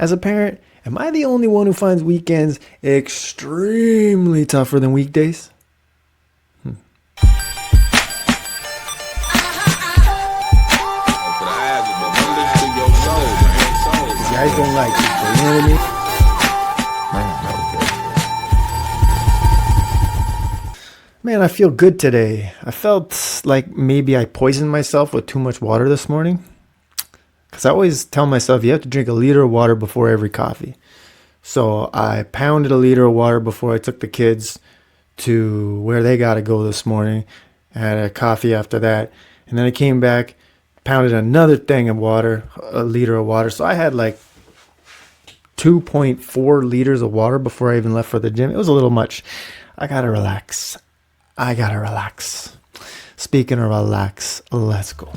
As a parent, am I the only one who finds weekends extremely tougher than weekdays? Guys don't like people, you know what I mean? Man, I feel good today. I felt like maybe I poisoned myself with too much water this morning. Because I always tell myself you have to drink a liter of water before every coffee. So I pounded a liter of water before I took the kids to where they got to go this morning. I had a coffee after that. And then I came back, pounded another thing of water, a liter of water. So I had like 2.4 liters of water before I even left for the gym. It was a little much. I got to relax. Speaking of relax, let's go.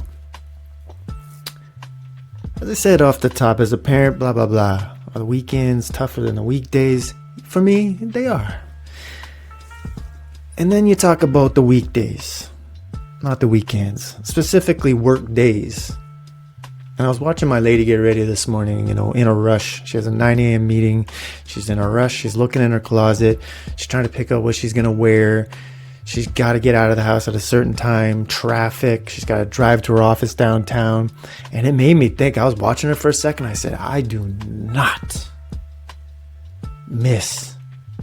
As I said off the top, as a parent, blah, blah, blah. Are the weekends tougher than the weekdays? For me, they are. And then you talk about the weekdays, not the weekends, specifically work days. And I was watching my lady get ready this morning, in a rush. She has a 9 a.m. meeting. She's in a rush. She's looking in her closet. She's trying to pick out what she's going to wear. She's got to get out of the house at a certain time. Traffic. She's got to drive to her office downtown. And it made me think. I was watching her for a second. I said, I do not miss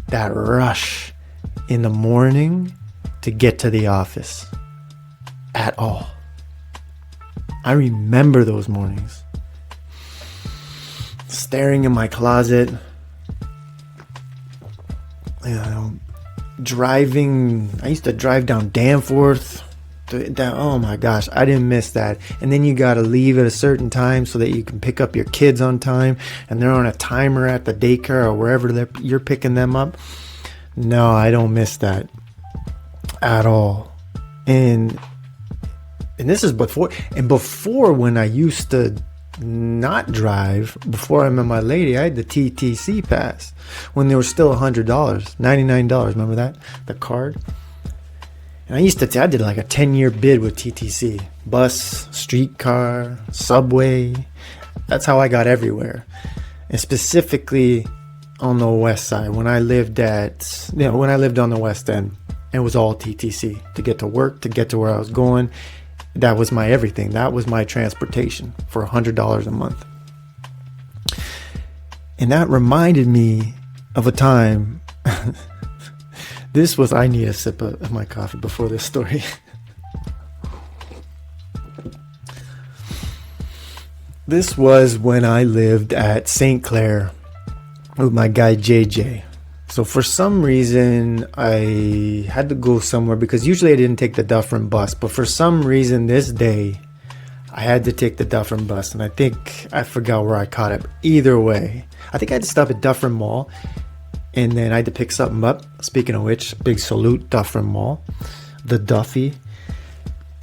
that rush in the morning to get to the office at all. I remember those mornings. Staring in my closet. Driving. I used to drive down Danforth. Oh my gosh, I didn't miss that. And then you got to leave at a certain time so that you can pick up your kids on time. And they're on a timer at the daycare or wherever you're picking them up. No, I don't miss that at all. And this is before when I used to not drive, before I met my lady, I had the TTC pass when they were still $100, $99. Remember that? The card. And I did like a 10-year bid with TTC. Bus, streetcar, subway. That's how I got everywhere. And specifically on the west side, when I lived on the west end, it was all TTC to get to work, to get to where I was going. That was my everything. That was my transportation for $100 a month. And that reminded me of a time. I need a sip of my coffee before this story. This was when I lived at St. Clair with my guy JJ. So for some reason, I had to go somewhere because usually I didn't take the Dufferin bus. But for some reason this day, I had to take the Dufferin bus. And I think I forgot where I caught it. Either way, I think I had to stop at Dufferin Mall. And then I had to pick something up. Speaking of which, big salute, Dufferin Mall. The Duffy.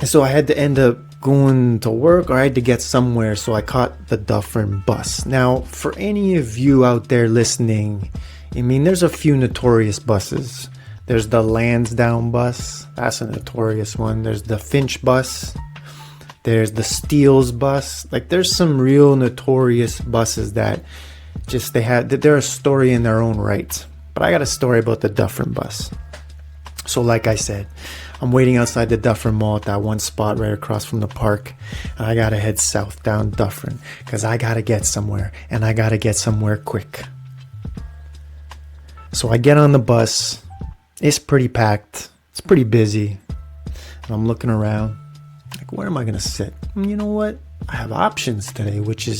And so I had to end up going to work or I had to get somewhere. So I caught the Dufferin bus. Now, for any of you out there listening, there's a few notorious buses. There's the Lansdowne bus. That's a notorious one. There's the Finch bus. There's the Steeles bus. Like, there's some real notorious buses that they're a story in their own right. But I got a story about the Dufferin bus. So like I said, I'm waiting outside the Dufferin Mall at that one spot right across from the park. And I got to head south down Dufferin because I got to get somewhere. And I got to get somewhere quick. So I get on the bus. It's pretty packed. It's pretty busy. And I'm looking around. Like, where am I going to sit? And you know what? I have options today, which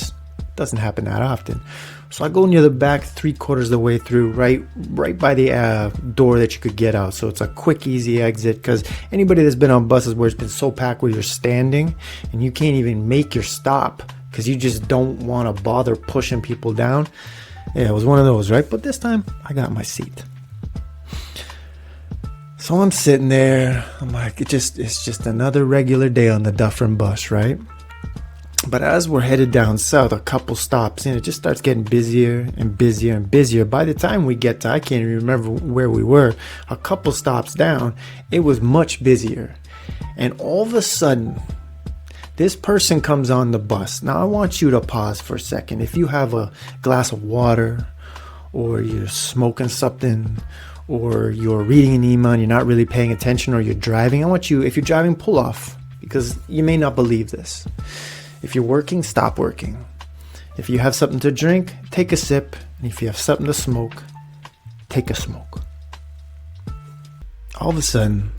doesn't happen that often. So I go near the back, 3/4 of the way through, right by the door that you could get out. So it's a quick, easy exit. Because anybody that's been on buses where it's been so packed where you're standing and you can't even make your stop because you just don't want to bother pushing people down. Yeah, it was one of those, right? But this time, I got my seat. So I'm sitting there. I'm like, it's just another regular day on the Dufferin bus, right? But as we're headed down south, a couple stops in, it just starts getting busier and busier and busier. By the time we get to, I can't even remember where we were, a couple stops down, it was much busier. And all of a sudden, This person comes on the bus. Now I want you to pause for a second. If you have a glass of water, or you're smoking something, or you're reading an email and you're not really paying attention, or you're driving, I want you, if you're driving, pull off, because you may not believe this. If you're working, stop working. If you have something to drink, take a sip. And if you have something to smoke, take a smoke. All of a sudden,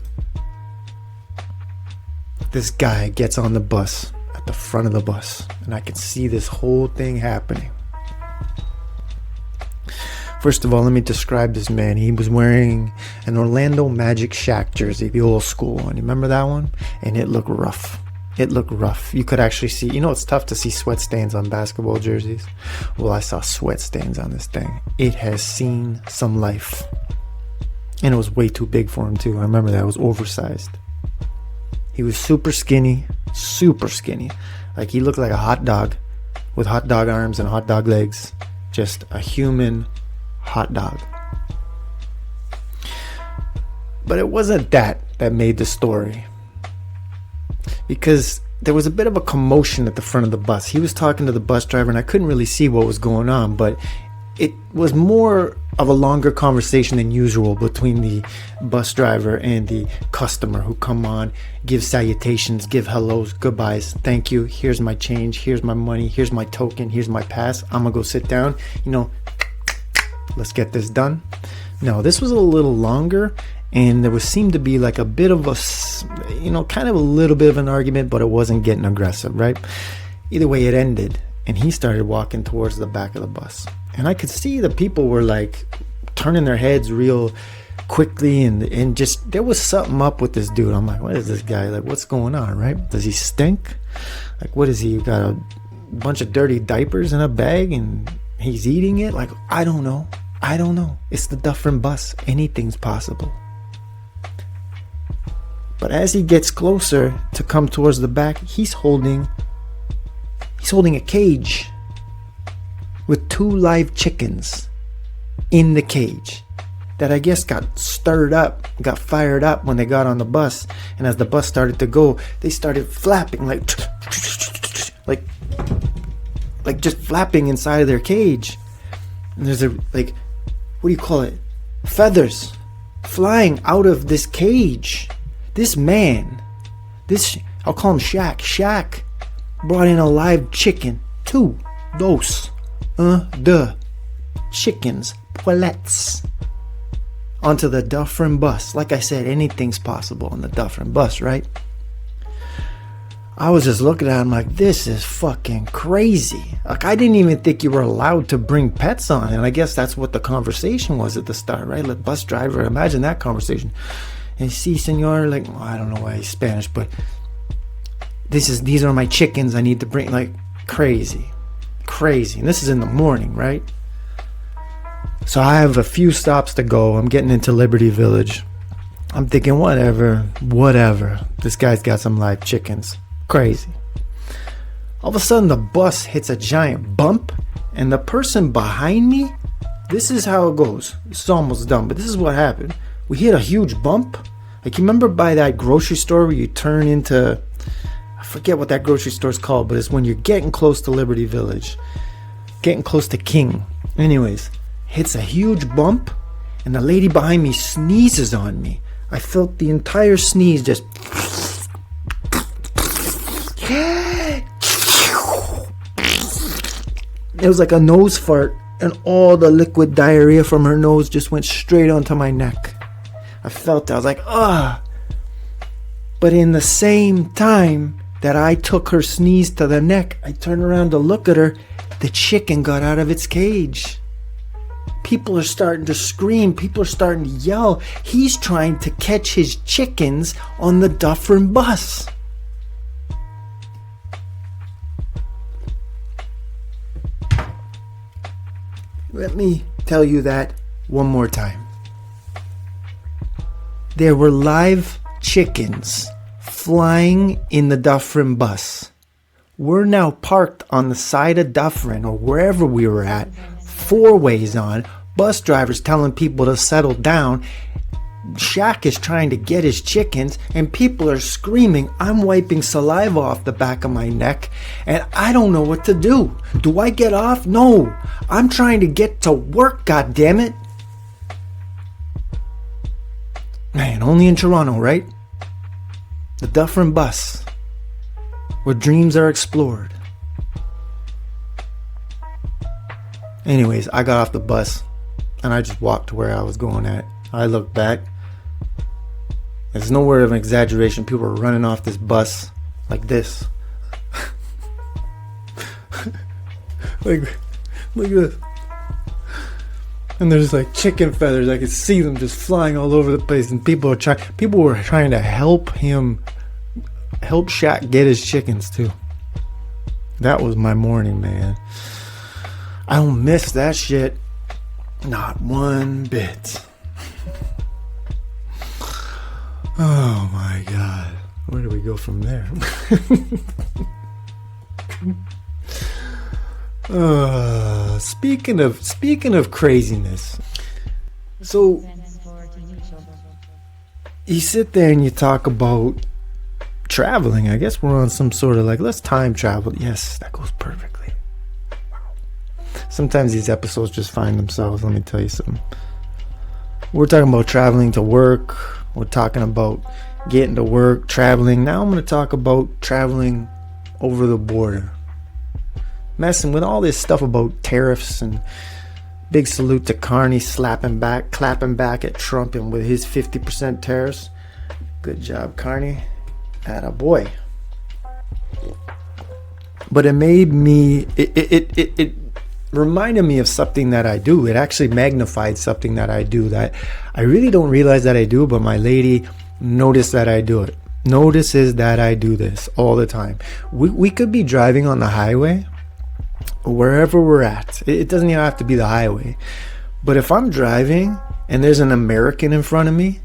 this guy gets on the bus, at the front of the bus, and I can see this whole thing happening. First of all, let me describe this man. He was wearing an Orlando Magic Shack jersey, the old school one. You remember that one? And it looked rough. It looked rough. You could actually see, it's tough to see sweat stains on basketball jerseys. Well, I saw sweat stains on this thing. It has seen some life. And it was way too big for him too. I remember that. It was oversized. He was super skinny. Like he looked like a hot dog with hot dog arms and hot dog legs. Just a human hot dog. But it wasn't that made the story. Because there was a bit of a commotion at the front of the bus. He was talking to the bus driver and I couldn't really see what was going on, but it was more of a longer conversation than usual between the bus driver and the customer who come on, give salutations, give hellos, goodbyes, thank you, here's my change, here's my money, here's my token, here's my pass, I'm gonna go sit down, let's get this done. No, this was a little longer, and there seemed to be like a bit of a, kind of a little bit of an argument, but it wasn't getting aggressive, right? Either way, it ended, and he started walking towards the back of the bus. And I could see the people were like turning their heads real quickly, and just, there was something up with this dude. I'm like, what is this guy? Like, what's going on, right? Does he stink? Like, what is he? Got a bunch of dirty diapers in a bag and he's eating it? Like, I don't know. It's the Dufferin bus. Anything's possible. But as he gets closer to come towards the back, he's holding a cage with 2 live chickens in the cage that I guess got fired up when they got on the bus. And as the bus started to go, they started flapping like just flapping inside of their cage. And there's what do you call it? Feathers flying out of this cage. This man, I'll call him Shaq brought in a live chicken. 2 chickens, poulets, onto the Dufferin bus. Like I said, anything's possible on the Dufferin bus, right? I was just looking at him like, this is fucking crazy. Like, I didn't even think you were allowed to bring pets on. And I guess that's what the conversation was at the start, right? Like, bus driver, imagine that conversation. And see, senor, like, I don't know why he's Spanish, but these are my chickens I need to bring. Like, crazy. And this is in the morning, right? So I have a few stops to go. I'm getting into Liberty Village. I'm thinking, whatever. This guy's got some live chickens. Crazy. All of a sudden, the bus hits a giant bump, and the person behind me, this is how it goes. It's almost done, but this is what happened. We hit a huge bump. Like, you remember by that grocery store where you turn into, I forget what that grocery store is called, but it's when you're getting close to Liberty Village, getting close to King. Anyways, hits a huge bump, and the lady behind me sneezes on me. I felt the entire sneeze just. It was like a nose fart, and all the liquid diarrhea from her nose just went straight onto my neck. I felt that. I was like, ugh. But in the same time that I took her sneeze to the neck, I turned around to look at her. The chicken got out of its cage. People are starting to scream. People are starting to yell. He's trying to catch his chickens on the Dufferin bus. Let me tell you that one more time. There were live chickens flying in the Dufferin bus. We're now parked on the side of Dufferin, or wherever we were at, 4 ways on, bus drivers telling people to settle down, Shaq is trying to get his chickens and people are screaming. I'm wiping saliva off the back of my neck and I don't know what to do. Do I get off? No. I'm trying to get to work, goddammit. Man, only in Toronto, right? The Dufferin bus, where dreams are explored. Anyways, I got off the bus and I just walked to where I was going at. I looked back. There's no word of an exaggeration. People were running off this bus like this. Like, look at this. And there's like chicken feathers. I could see them just flying all over the place. And people were trying to help Shaq get his chickens too. That was my morning, man. I don't miss that shit. Not one bit. Oh my God. Where do we go from there? Speaking of craziness. So you sit there and you talk about traveling. I guess we're on some sort of like, let's time travel. Yes, that goes perfectly. Wow. Sometimes these episodes just find themselves. Let me tell you something. We're talking about traveling to work. We're talking about getting to work, traveling. Now I'm going to talk about traveling over the border. Messing with all this stuff about tariffs, and big salute to Carney clapping back at Trump and with his 50% tariffs. Good job, Carney. Atta boy. But it made me, it reminded me of something that I do. It actually magnified something that I do that I really don't realize that I do, but my lady noticed that I do it. Notices that I do this all the time. We could be driving on the highway, wherever we're at. It doesn't even have to be the highway. But if I'm driving and there's an American in front of me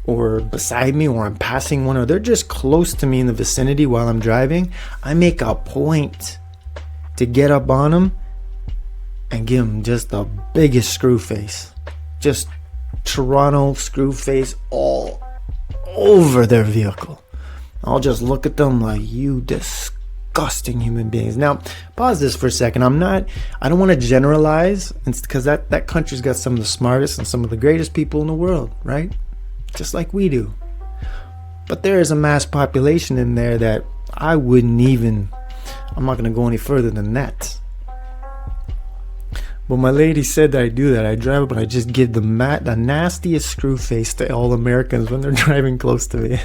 or beside me, or I'm passing one, or they're just close to me in the vicinity while I'm driving, I make a point to get up on them and give them just the biggest screw face. Just Toronto screw face all over their vehicle. I'll just look at them like, you disgusting human beings. Now, pause this for a second. I don't want to generalize, because that country's got some of the smartest and some of the greatest people in the world, right? Just like we do. But there is a mass population in there that I'm not going to go any further than that. But my lady said that I do that. I drive up and I just give the nastiest screw face to all Americans when they're driving close to me.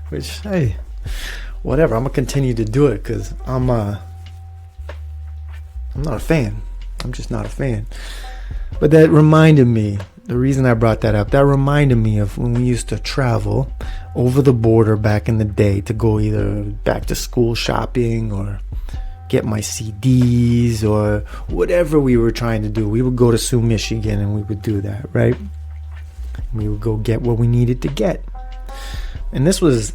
Which, hey, whatever. I'm going to continue to do it because I'm not a fan. I'm just not a fan. But that reminded me, the reason I brought that up, that reminded me of when we used to travel over the border back in the day to go either back to school shopping or get my CDs or whatever we were trying to do. We would go to Sioux, Michigan, and we would do that, right? We would go get what we needed to get. And this was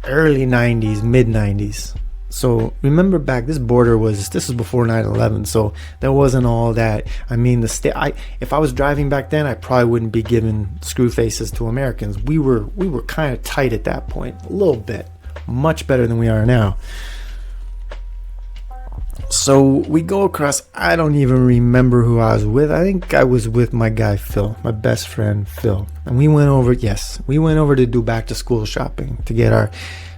early 90s, mid 90s. So remember back, this was before 9/11, so there wasn't all that. I mean, if I was driving back then, I probably wouldn't be giving screw faces to Americans. We were kind of tight at that point, a little bit, much better than we are now. So we go across, I don't even remember who I was with. I think I was with my guy Phil, my best friend Phil. And we went over to do back to school shopping to get our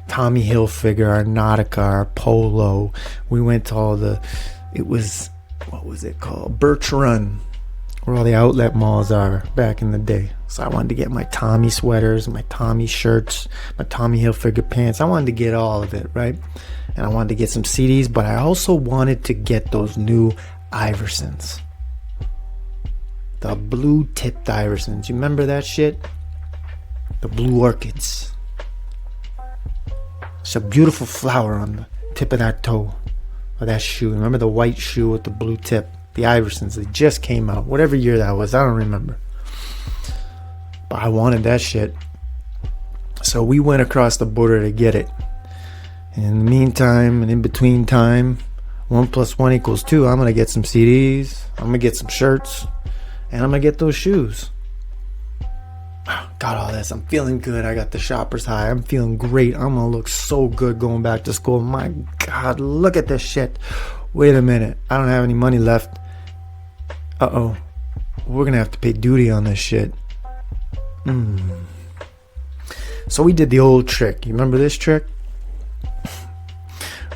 Tommy Hilfiger, our Nautica, our Polo. We went to all what was it called? Birch Run, where all the outlet malls are back in the day. So I wanted to get my Tommy sweaters, my Tommy shirts, my Tommy Hilfiger pants. I wanted to get all of it, right? And I wanted to get some CDs, but I also wanted to get those new Iversons. The blue tipped Iversons. You remember that shit? The blue orchids. It's a beautiful flower on the tip of that toe, or that shoe. Remember the white shoe with the blue tip? The Iversons, they just came out. Whatever year that was, I don't remember. But I wanted that shit. So we went across the border to get it. And in the meantime, and in between time, 1 + 1 = 2. I'm going to get some CDs. I'm going to get some shirts. And I'm going to get those shoes. got all this. I'm feeling good. I got the shopper's high. I'm feeling great. I'm gonna look so good going back to school. My God, look at this shit. Wait a minute. I don't have any money left. Uh-oh. We're gonna have to pay duty on this shit. So we did the old trick. You remember this trick?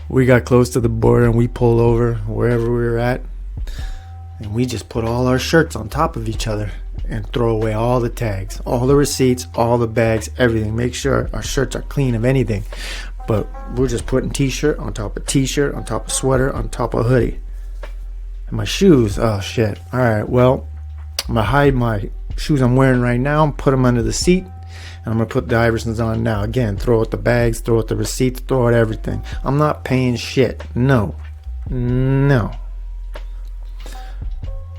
We got close to the border and we pulled over wherever we were at, and we just put all our shirts on top of each other and throw away all the tags, all the receipts, all the bags, everything. Make sure our shirts are clean of anything. But we're just putting t-shirt on top of t-shirt, on top of sweater, on top of hoodie. And my shoes, oh shit. All right, well, I'm gonna hide my shoes I'm wearing right now and put them under the seat. And I'm going to put the Iversons on now. Again, throw out the bags, throw out the receipts, throw out everything. I'm not paying shit. No.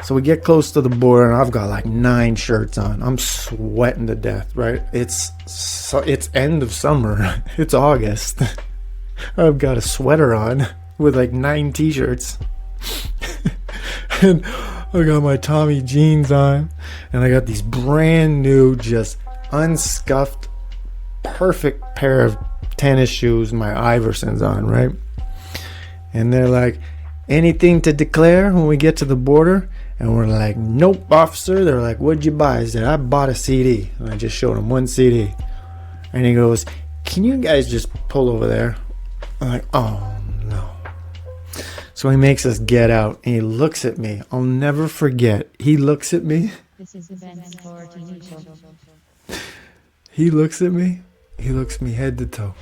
So we get close to the border, and I've got like 9 shirts on. I'm sweating to death, right? It's end of summer. It's August. I've got a sweater on with like 9 t-shirts. And I got my Tommy jeans on, and I got these brand new, just unscuffed, perfect pair of tennis shoes, my Iversons on, right? And they're like, anything to declare when we get to the border? And we're like, nope, officer. They're like, what'd you buy? I said, I bought a CD. And I just showed him one CD. And he goes, can you guys just pull over there? I'm like, oh no. So he makes us get out, and he looks at me. I'll never forget. He looks at me. This is the Stortini show. He looks at me. He looks me head to toe.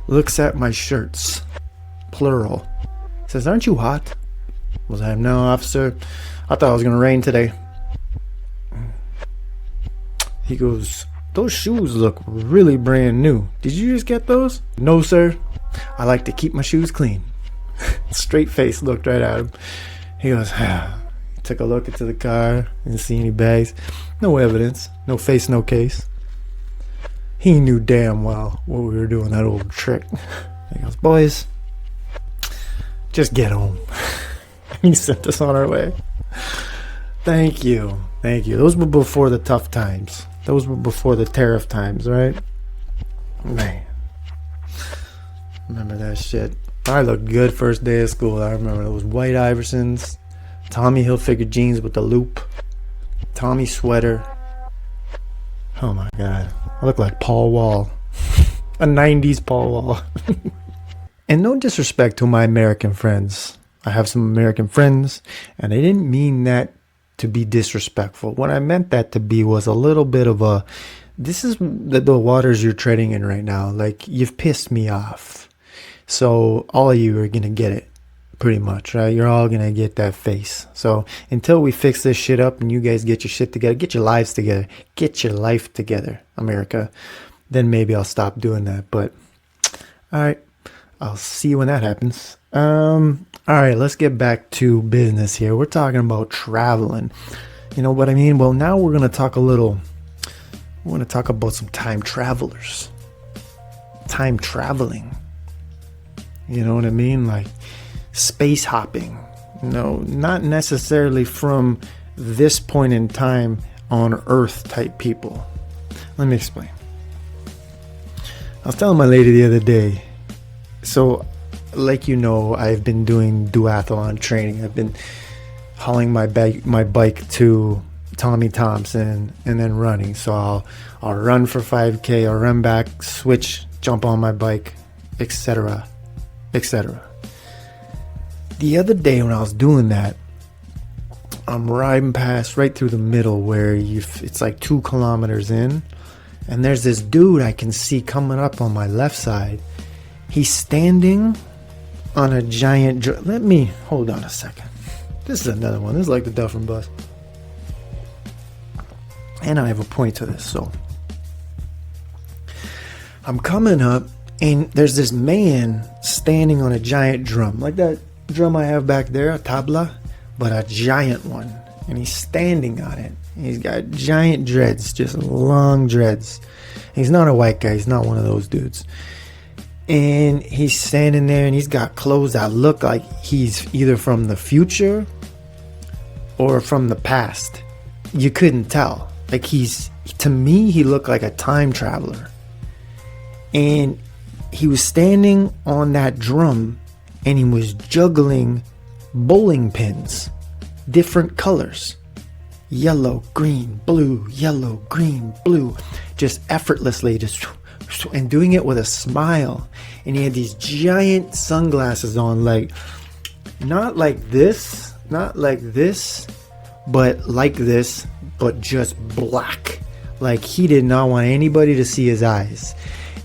Looks at my shirts. Plural. Says, aren't you hot? Was I? No, officer. I thought it was going to rain today. He goes, those shoes look really brand new. Did you just get those? No, sir. I like to keep my shoes clean. Straight face, looked right at him. He goes, took a look into the car, didn't see any bags, no evidence, no face, no case. He knew damn well what we were doing, that old trick. He goes, boys, just get home. He sent us on our way. Thank you. Those were before the tough times. Those were before the tariff times, right? Man, remember that shit. I looked good first day of school. I remember those white Iversons, Tommy Hilfiger jeans with the loop, Tommy sweater. Oh my God, I look like Paul Wall. A 90s Paul Wall. And no disrespect to my American friends. I have some American friends, and I didn't mean that to be disrespectful. What I meant that to be was a little bit of a, this is the waters you're treading in right now. Like, you've pissed me off. So all of you are going to get it. Pretty much, right? You're all gonna get that face. So until we fix this shit up and you guys get your shit together, get your lives together, get your life together, America, then maybe I'll stop doing that. But all right, I'll see you when that happens. All right, let's get back to business here. We're talking about traveling. You know what I mean? Well, now we're gonna talk about some time travelers. Time traveling. You know what I mean? Like space hopping. No, not necessarily from this point in time on Earth type people. Let me explain. I was telling my lady the other day, so like you know, I've been doing duathlon training. I've been hauling my bike to Tommy Thompson and then running. So I'll run for 5K, I'll run back, switch, jump on my bike, etc., etc. The other day when I was doing that, I'm riding past right through the middle where it's like 2 kilometers in, and there's this dude I can see coming up on my left side. He's standing on a giant let me hold on a second. This is another one. This is like the Dufferin bus. And I have a point to this. So I'm coming up, and there's this man standing on a giant drum, like that drum I have back there, a tabla, but a giant one. And he's standing on it. He's got giant dreads, just long dreads. He's not a white guy. He's not one of those dudes. And he's standing there, and he's got clothes that look like he's either from the future or from the past. you couldn't tell. Like, to me, he looked like a time traveler. And he was standing on that drum and he was juggling bowling pins, different colors. Yellow, green, blue, yellow, green, blue. Just effortlessly, and doing it with a smile. And he had these giant sunglasses on, like, not like this, but just black. Like, he did not want anybody to see his eyes.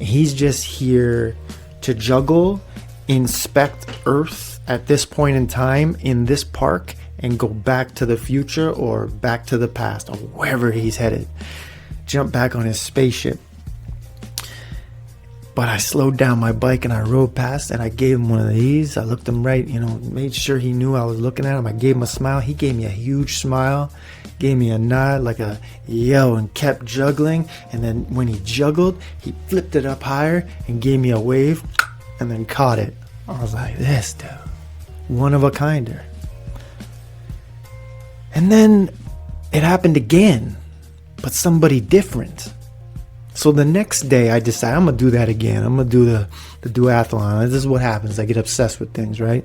He's just here to juggle, inspect Earth at this point in time in this park, and go back to the future or back to the past or wherever he's headed. Jump back on his spaceship. But I slowed down my bike and I rode past and I gave him one of these. I looked him right, made sure he knew I was looking at him. I gave him a smile. He gave me a huge smile, gave me a nod like a yo, and kept juggling. And then when he juggled, he flipped it up higher and gave me a wave and then caught it. I was like, this dude, one of a kinder. And then it happened again, but somebody different. So the next day I decided I'm going to do that again. I'm going to do the duathlon. This is what happens. I get obsessed with things, right?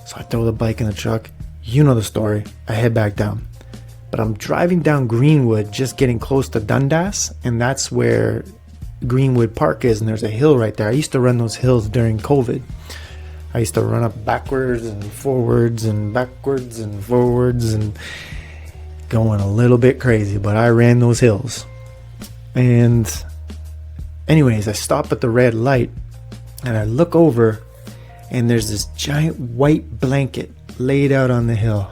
So I throw the bike in the truck. You know the story. I head back down. But I'm driving down Greenwood, just getting close to Dundas. And that's where Greenwood Park is. And there's a hill right there. I used to run those hills during COVID. I used to run up backwards and forwards and backwards and forwards and going a little bit crazy. But I ran those hills. And anyways, I stop at the red light and I look over and there's this giant white blanket laid out on the hill.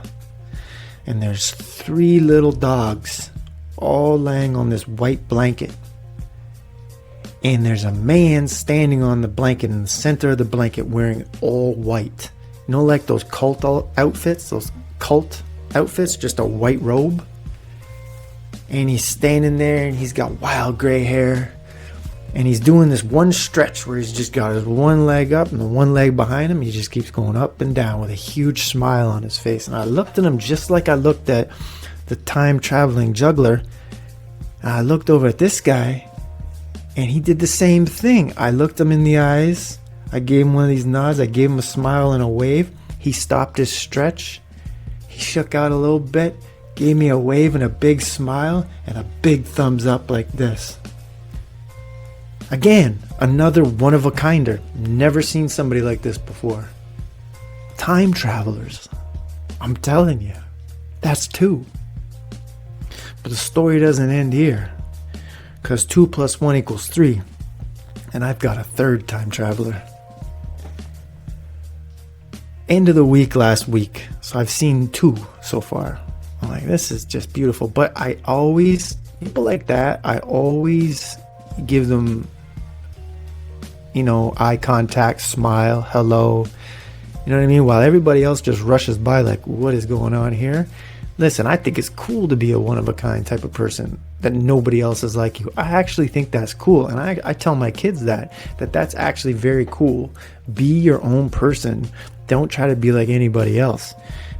And there's 3 little dogs all laying on this white blanket. And there's a man standing on the blanket in the center of the blanket wearing all white. You know, like those cult outfits, just a white robe. And he's standing there and he's got wild gray hair. And he's doing this one stretch where he's just got his one leg up and the one leg behind him. He just keeps going up and down with a huge smile on his face. And I looked at him just like I looked at the time traveling juggler. And I looked over at this guy and he did the same thing. I looked him in the eyes. I gave him one of these nods. I gave him a smile and a wave. He stopped his stretch. He shook out a little bit. Gave me a wave and a big smile and a big thumbs up like this. Again, another one of a kinder. Never seen somebody like this before. Time travelers. I'm telling you. That's 2. But the story doesn't end here. Because 2 + 1 = 3. And I've got a 3rd time traveler. End of the week last week. So I've seen 2 so far. I'm like, this is just beautiful. But people like that, I always give them, eye contact, smile, hello. You know what I mean? While everybody else just rushes by like, what is going on here? Listen, I think it's cool to be a one-of-a-kind type of person, that nobody else is like you. I actually think that's cool. And I tell my kids that's actually very cool. Be your own person. Don't try to be like anybody else.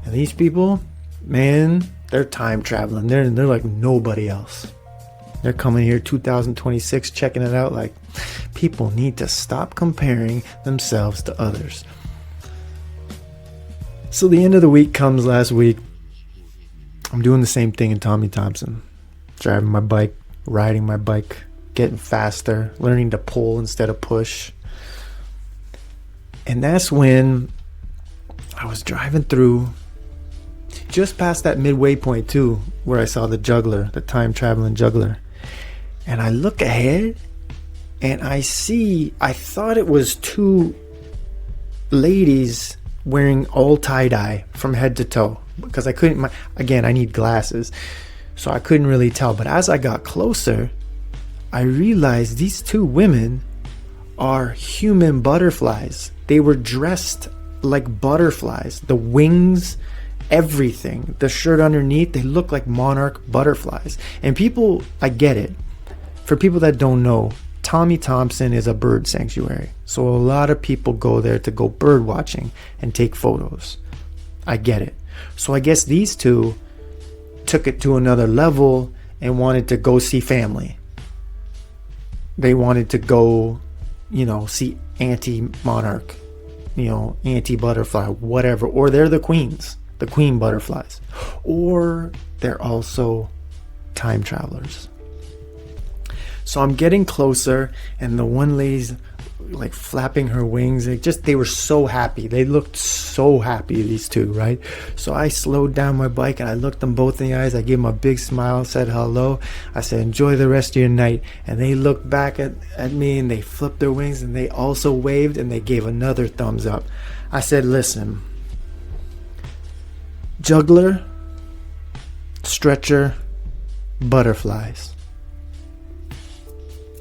And these people, man, they're time traveling. They're like nobody else. They're coming here 2026, checking it out. Like, people need to stop comparing themselves to others. So the end of the week comes last week. I'm doing the same thing in Tommy Thompson. Driving my bike, riding my bike, getting faster, learning to pull instead of push. And that's when I was driving through, just past that midway point too, where I saw the juggler, the time traveling juggler. And I look ahead and I thought it was 2 ladies wearing all tie-dye from head to toe, because I couldn't, again, I need glasses, so I couldn't really tell. But as I got closer, I realized these 2 women are human butterflies. They were dressed like butterflies, the wings, everything, the shirt underneath, they look like monarch butterflies. And people, I get it. For people that don't know, Tommy Thompson is a bird sanctuary. So a lot of people go there to go bird watching and take photos. I get it. So I guess these two took it to another level and wanted to go see family. They wanted to go, see Auntie Monarch, Auntie Butterfly, whatever. Or they're the queens, the queen butterflies. Or they're also time travelers. So I'm getting closer, and the one lady's like flapping her wings. They were so happy. They looked so happy, these two, right? So I slowed down my bike and I looked them both in the eyes. I gave them a big smile, said hello. I said, enjoy the rest of your night. And they looked back at me and they flipped their wings and they also waved and they gave another thumbs up. I said, listen, juggler, stretcher, butterflies.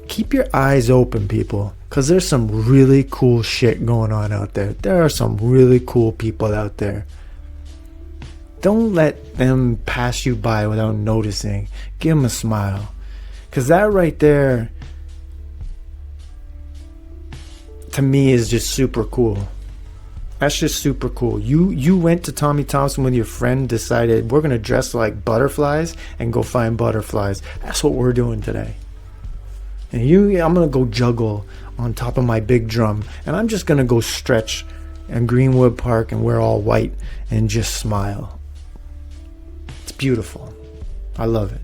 Keep your eyes open, people, because there's some really cool shit going on out there. There are some really cool people out there. Don't let them pass you by without noticing. Give them a smile, because that right there, to me, is just super cool. That's just super cool. You went to Tommy Thompson with your friend, decided we're going to dress like butterflies and go find butterflies. That's what we're doing today. And I'm going to go juggle on top of my big drum. And I'm just going to go stretch in Greenwood Park and wear all white and just smile. It's beautiful. I love it.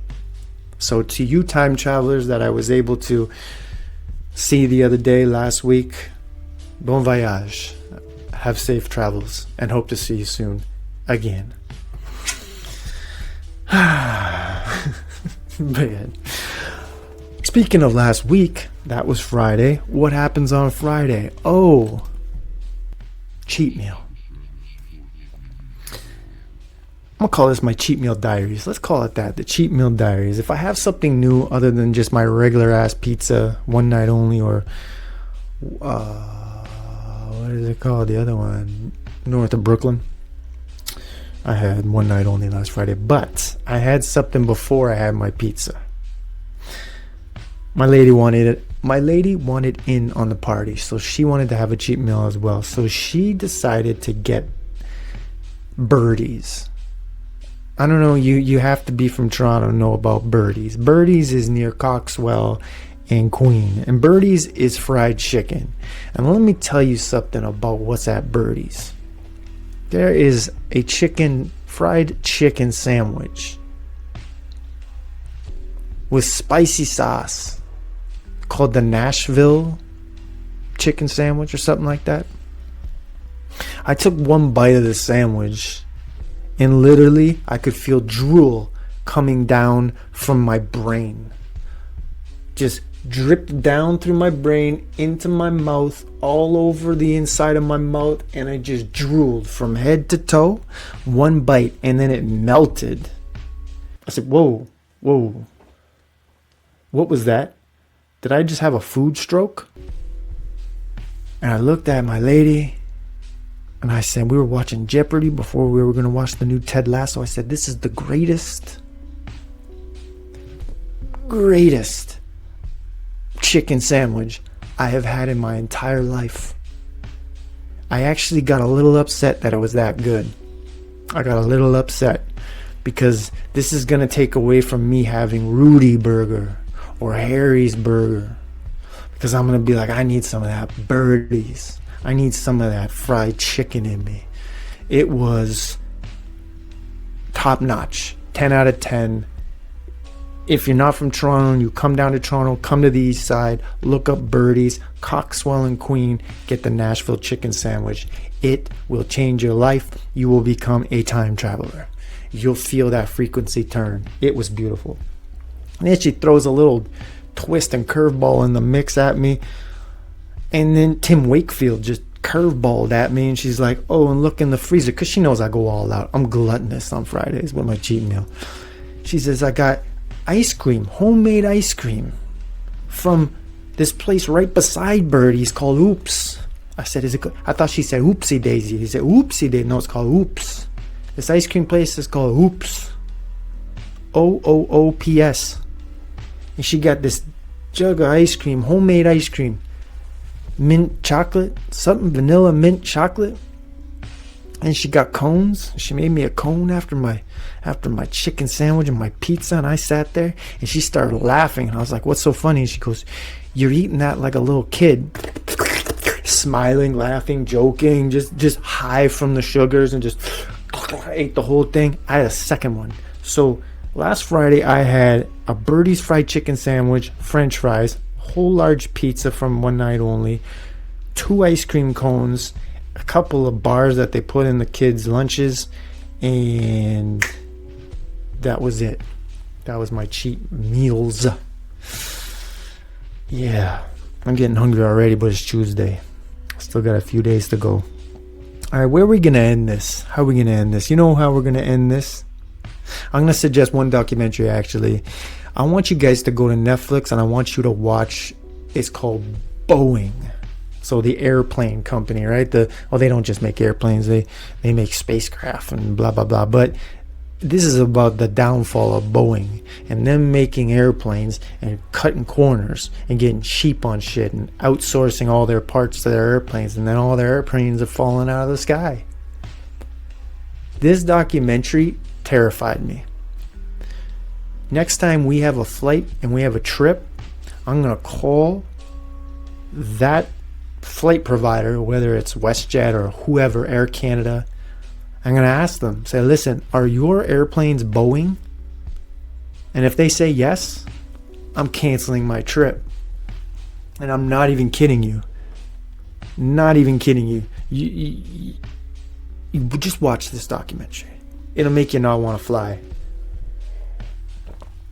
So to you time travelers that I was able to see the other day, last week, bon voyage. Have safe travels and hope to see you soon again. Man. Speaking of last week, that was Friday. What happens on Friday? Oh, cheat meal. I'm going to call this my cheat meal diaries. Let's call it that, the cheat meal diaries. If I have something new other than just my regular ass pizza, one night only, or what is it called? The other one, north of Brooklyn. I had one night only last Friday, but I had something before I had my pizza. My lady wanted it. My lady wanted in on the party, so she wanted to have a cheat meal as well. So she decided to get Birdies. I don't know, you have to be from Toronto to know about Birdies. Birdies is near Coxwell and Queen. And Birdies is fried chicken. And let me tell you something about what's at Birdies. There is a fried chicken sandwich with spicy sauce called the Nashville chicken sandwich or something like that. I took one bite of the sandwich and literally I could feel drool coming down from my brain. Just dripped down through my brain into my mouth, all over the inside of my mouth, and I just drooled from head to toe. One bite and then it melted. I said, whoa, what was that? Did I just have a food stroke? And I looked at my lady and I said, we were watching Jeopardy before we were going to watch the new Ted Lasso. I said, this is the greatest chicken sandwich I have had in my entire life. I actually got a little upset that it was that good. I got a little upset because this is going to take away from me having Rudy Burger or Harry's Burger, because I'm going to be like, I need some of that Birdies. I need some of that fried chicken in me. It was top notch. 10 out of 10. If you're not from Toronto and you come down to Toronto, come to the east side, look up Birdies, Coxwell and Queen, get the Nashville chicken sandwich. It will change your life. You will become a time traveler. You'll feel that frequency turn. It was beautiful. And then she throws a little twist and curveball in the mix at me. And then Tim Wakefield just curveballed at me. And she's like, oh, and look in the freezer. Because she knows I go all out. I'm gluttonous on Fridays with my cheat meal. She says, I got ice cream, homemade ice cream from this place right beside Birdie's called Oops. I said, is it good? I thought she said Oopsie Daisy. He said Oopsie Daisy. No, it's called Oops. This ice cream place is called Oops. OOOPS. And she got this jug of ice cream, homemade ice cream, mint chocolate, something vanilla mint chocolate. And she got cones. She made me a cone after my chicken sandwich and my pizza, and I sat there and she started laughing, and I was like, what's so funny? And she goes, you're eating that like a little kid. Smiling, laughing, joking, just high from the sugars, and just ate the whole thing. I had a second one. So last Friday I had a Birdie's fried chicken sandwich, french fries, whole large pizza from one night only, 2 ice cream cones, a couple of bars that they put in the kids' lunches, and that was it. That was my cheat meals. Yeah, I'm getting hungry already, but it's Tuesday. Still got a few days to go. All right, where are we going to end this? How are we going to end this? You know how we're going to end this? I'm going to suggest one documentary, actually. I want you guys to go to Netflix, and I want you to watch, it's called Boeing. So the airplane company, right? They don't just make airplanes. They make spacecraft and blah, blah, blah. But this is about the downfall of Boeing and them making airplanes and cutting corners and getting cheap on shit and outsourcing all their parts to their airplanes, and then all their airplanes are falling out of the sky. This documentary terrified me. Next time we have a flight and we have a trip, I'm going to call that flight provider, whether it's WestJet or whoever, Air Canada. I'm going to ask them, say, listen, are your airplanes Boeing? And if they say yes, I'm canceling my trip. And I'm not even kidding you. Not even kidding you. You just watch this documentary. It'll make you not want to fly.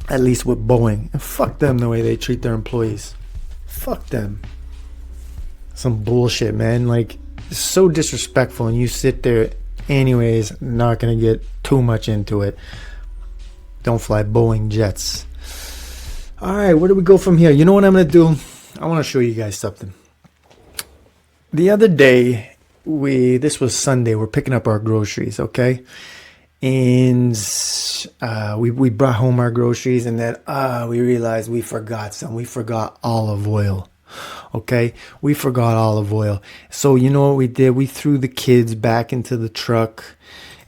At least with Boeing. And fuck them the way they treat their employees. Fuck them. Some bullshit, man. Like, it's so disrespectful, and you sit there. Anyways, not going to get too much into it. Don't fly Boeing jets. Alright, where do we go from here? You know what I'm going to do? I want to show you guys something. The other day, this was Sunday, we're picking up our groceries, okay? And we brought home our groceries, and then we realized we forgot some. We forgot olive oil. Okay, we forgot olive oil. So you know what we did? We threw the kids back into the truck,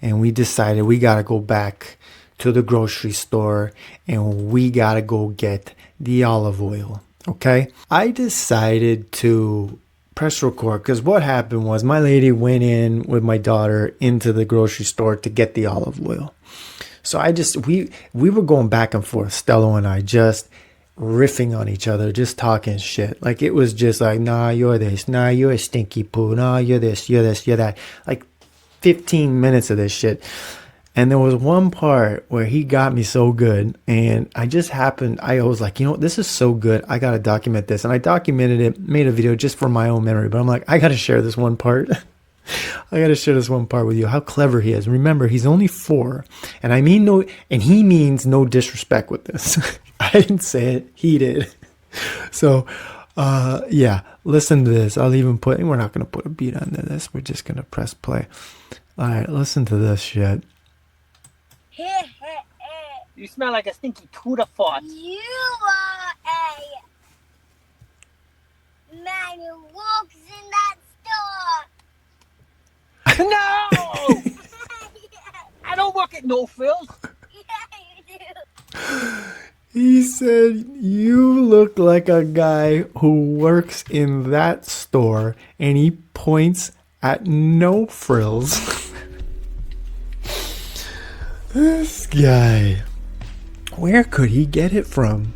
and we decided we gotta go back to the grocery store, and we gotta go get the olive oil. Okay, I decided to press record because what happened was my lady went in with my daughter into the grocery store to get the olive oil. So we were going back and forth, Stella and I, just riffing on each other, just talking shit. Like, it was just like, nah, you're this, nah, you're a stinky poo, nah, you're this, you're that. Like 15 minutes of this shit. And there was one part where he got me so good, and I was like, you know what, this is so good, I gotta document this. And I documented it, made a video just for my own memory, but I'm like, I gotta share this one part. I gotta share this one part with you, how clever he is. Remember, he's only 4, and he means no disrespect with this. I didn't say it, he did. So, yeah, listen to this. We're not gonna put a beat under this, we're just gonna press play. Alright, listen to this shit. You smell like a stinky Tudor fart. You are a man who walks in that store. No! I don't work at No Frills. Yeah, you do. He said, you look like a guy who works in that store, and he points at No Frills. This guy, where could he get it from?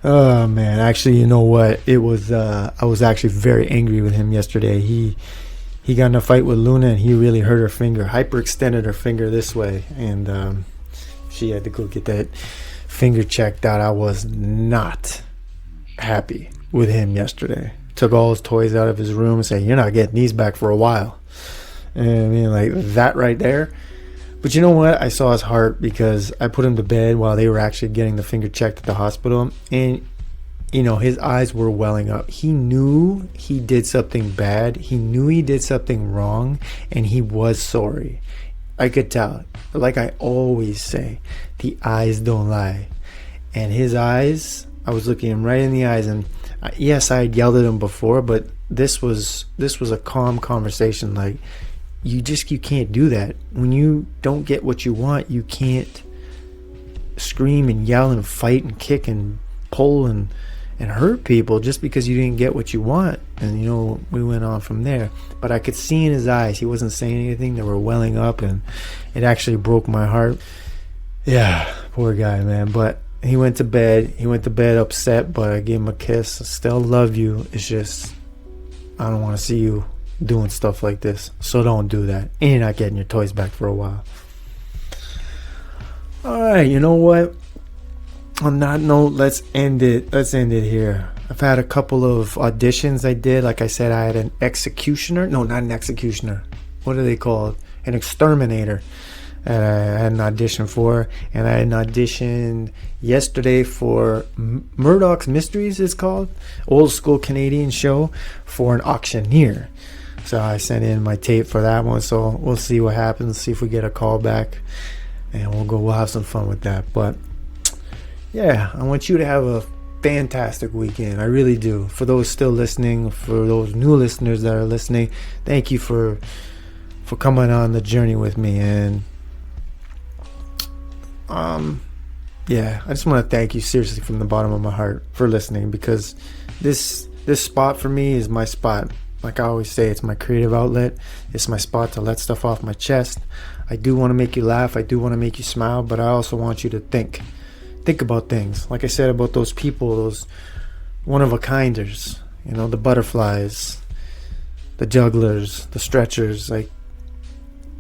Oh man, actually, you know what? It was I was actually very angry with him yesterday. He got in a fight with Luna, and he really hurt her finger, hyperextended her finger this way, and she had to go get that finger checked out. I was not happy with him yesterday. Took all his toys out of his room and said, you're not getting these back for a while. And I mean, like that right there. But you know what? I saw his heart, because I put him to bed while they were actually getting the finger checked at the hospital. And, you know, his eyes were welling up. He knew he did something bad. He knew he did something wrong. And he was sorry. I could tell. Like I always say, the eyes don't lie. And his eyes, I was looking him right in the eyes. And yes, I had yelled at him before, but this was a calm conversation. Like, you can't do that. When you don't get what you want, you can't scream and yell and fight and kick and pull and hurt people just because you didn't get what you want. And you know, we went on from there. But I could see in his eyes, he wasn't saying anything. They were welling up, and it actually broke my heart. Yeah, poor guy, man. But he went to bed upset, but I gave him a kiss. I still love you. It's just, I don't want to see you doing stuff like this, so don't do that. And you're not getting your toys back for a while. Alright, you know what? On that note, let's end it here. I've had a couple of auditions I did. Like I said, I had an executioner. No, not an executioner. What are they called? An exterminator. And I had an audition for. And I had an audition yesterday for Murdoch's Mysteries, it's called. Old school Canadian show, for an auctioneer. So I sent in my tape for that one. So we'll see what happens. See if we get a call back. And we'll have some fun with that. But yeah, I want you to have a fantastic weekend. I really do. For those still listening, for those new listeners that are listening, thank you for coming on the journey with me. And yeah, I just want to thank you seriously from the bottom of my heart for listening, because this spot for me is my spot. Like I always say, it's my creative outlet. It's my spot to let stuff off my chest. I do want to make you laugh. I do want to make you smile, but I also want you to think about things. Like I said about those people, those one-of-a-kinders, you know, the butterflies, the jugglers, the stretchers. Like,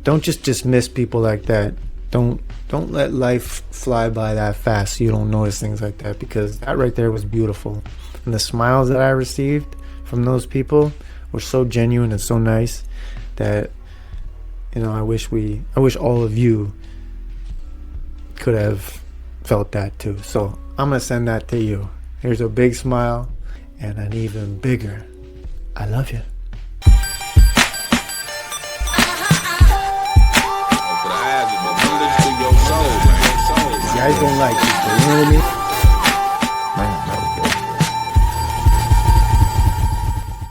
don't just dismiss people like that. Don't let life fly by that fast so you don't notice things like that, because that right there was beautiful. And the smiles that I received from those people were so genuine and so nice that, you know, I wish all of you could have felt that too. So I'm gonna send that to you. Here's a big smile and an even bigger I love you. Guys don't like people, you know what I mean?